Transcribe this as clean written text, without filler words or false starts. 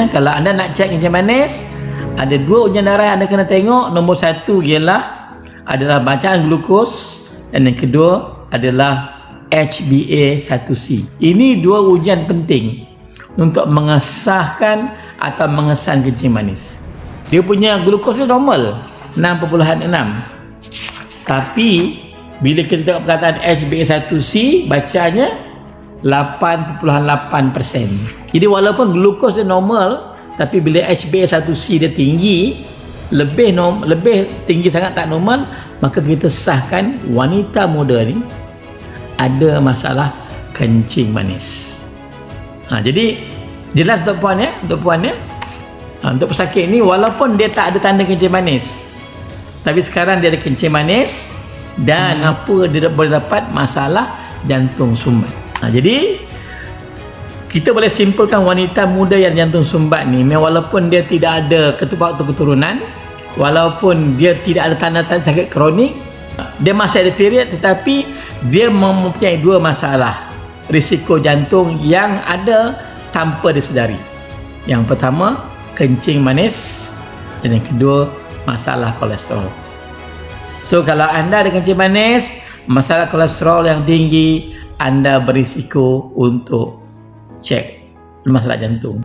Kalau anda nak cek kencing manis, ada 2 ujian darah yang anda kena tengok. Nombor 1 ialah adalah bacaan glukos, dan yang kedua adalah HbA1c. Ini 2 ujian penting untuk mengesahkan atau mengesan kencing manis. Dia punya glukos dia normal 6.6, tapi bila kita tengok perkataan HbA1c, bacanya 8.8%. Jadi walaupun glukos dia normal, tapi bila HbA1c dia tinggi, lebih tinggi sangat tak normal, maka kita sahkan wanita muda ni ada masalah kencing manis. Jadi jelas untuk puan ya, untuk pesakit ni walaupun dia tak ada tanda kencing manis, tapi sekarang dia ada kencing manis dan dia boleh dapat masalah jantung sumbat. Jadi kita boleh simpulkan wanita muda yang jantung sumbat ni, walaupun dia tidak ada keturunan, walaupun dia tidak ada tanda-tanda sakit kronik, dia masih ada period, tetapi dia mempunyai 2 masalah risiko jantung yang ada tanpa disedari. Yang pertama, kencing manis, dan yang kedua, masalah kolesterol. So kalau anda ada kencing manis, masalah kolesterol yang tinggi, anda berisiko untuk cek masalah jantung.